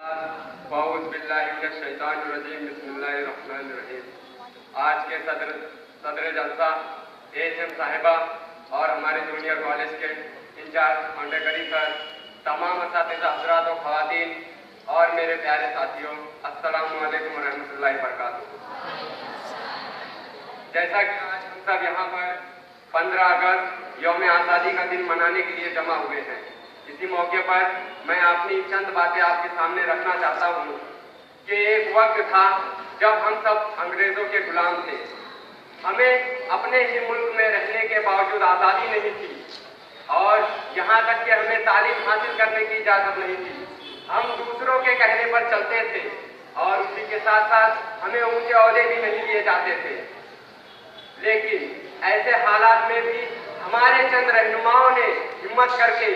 आज के सदर जलसा एएचएम साहिबा और हमारे जूनियर कॉलेज के इंचार्ज खंडेकरी सर, तमाम असातिज़ा हज़रात और ख़वातीन और मेरे प्यारे साथियों, अस्सलामु अलैकुम रहमतुल्लाहि बरकातुहू। जैसा कि आज हम सब यहाँ पर 15 अगस्त यौम आज़ादी का दिन मनाने के लिए जमा हुए हैं, इसी मौके पर मैं अपनी चंद बातें आपके सामने रखना चाहता हूँ कि एक वक्त था जब हम सब अंग्रेजों के गुलाम थे। हमें अपने ही मुल्क में रहने के बावजूद आज़ादी नहीं थी और यहाँ तक कि हमें तालीम हासिल करने की इजाज़त नहीं थी। हम दूसरों के कहने पर चलते थे और उसी के साथ साथ हमें ऊंचे ओहदे भी नहीं दिए जाते थे। लेकिन ऐसे हालात में भी हमारे चंद रहनुमाओं ने हिम्मत करके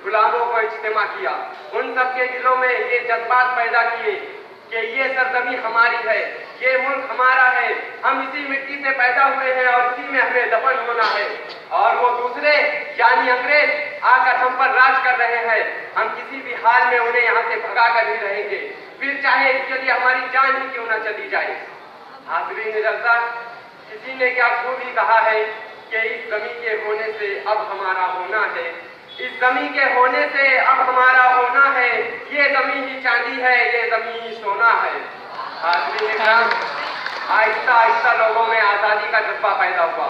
गुलामों को इज्तिमा किया। उन सबके दिलों में ये जज्बात पैदा किए कि ये सरजमी हमारी है, ये मुल्क हमारा है, हम इसी मिट्टी से पैदा हुए हैं और इसी में हमें दफन होना है। और वो दूसरे यानी अंग्रेज आकर हम पर राज कर रहे हैं, हम किसी भी हाल में उन्हें यहाँ से भगा कर ही रहेंगे, फिर चाहे इसके लिए हमारी जान ही क्यों न चली जाए। हाज़रीन जलसा, किसी ने क्या खूब ही कहा है कि इस जमी के होने से अब हमारा होना है, इस जमी के होने से अब हमारा होना है, ये जमी ही चांदी है, ये जमी ही सोना है। आहिस्ता आहिस्ता लोगों में आज़ादी का जज्बा पैदा हुआ,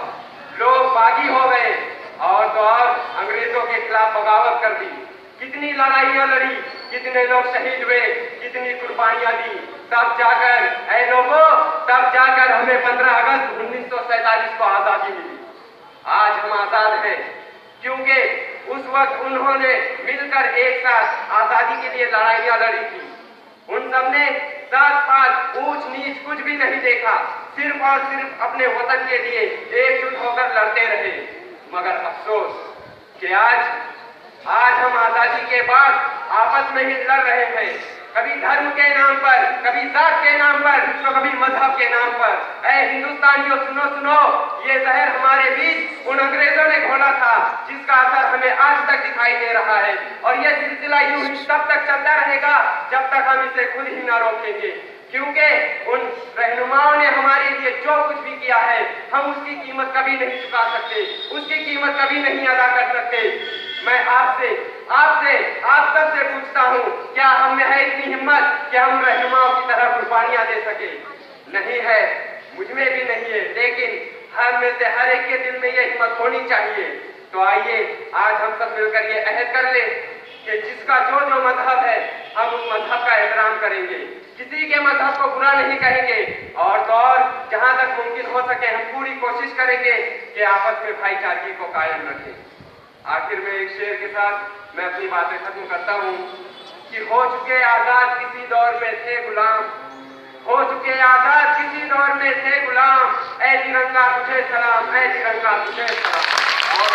लोग बागी हो गए और तो और अंग्रेजों के खिलाफ बगावत कर दी। कितनी लड़ाइयाँ लड़ी, कितने लोग शहीद हुए, कितनी कुर्बानियाँ दी, तब जाकर हमें 15 अगस्त 1947 को आज़ादी मिली। आज हम आज़ाद हैं क्योंकि उस वक्त उन्होंने मिलकर एक साथ आज़ादी के लिए लड़ाइयाँ लड़ी थी। उन सबने जात पात ऊंच नीच कुछ भी नहीं देखा, सिर्फ और सिर्फ अपने वतन के लिए एकजुट होकर लड़ते रहे। मगर अफसोस कि आज हम आज़ादी के बाद आपस में ही लड़ रहे हैं, कभी धर्म के नाम पर, कभी जात के नाम पर, तो कभी मजहब के नाम पर। ऐ हिंदुस्तानियों सुनो सुनो, ये जहर हमारे बीच उन अंग्रेजों ने घोला था जिसका असर हमें आज तक दिखाई दे रहा है और ये सिलसिला यूं ही तब तक चलता रहेगा जब तक हम इसे खुद ही ना रोकेंगे। क्योंकि उन रहनुमाओं ने हमारे लिए जो कुछ भी किया है, हम उसकी कीमत कभी नहीं चुका सकते, उसकी कीमत कभी नहीं अदा कर सकते। मैं आप सबसे पूछता हूँ, क्या हम में है इतनी हिम्मत कि हम रहनुमाओं की तरह कुर्बानियां दे सके? नहीं है, मुझ में भी नहीं है, लेकिन हम में से हर एक के दिल में ये हिम्मत होनी चाहिए। तो आइए आज हम सब मिलकर ये अहद कर ले कि जिसका जो मजहब है हम उस मजहब का एहतराम करेंगे, किसी के मजहब को बुरा नहीं कहेंगे और तो और जहाँ तक मुमकिन हो सके हम पूरी कोशिश करेंगे कि आपस में भाईचारगी को कायम रखें। आखिर में एक शेर के साथ मैं अपनी बातें खत्म करता हूँ कि हो चुके आजाद किसी दौर में थे गुलाम, हो चुके आजाद किसी दौर में थे गुलाम, ऐ तिरंगा तुझे सलाम, ऐ तिरंगा तुझे सलाम। और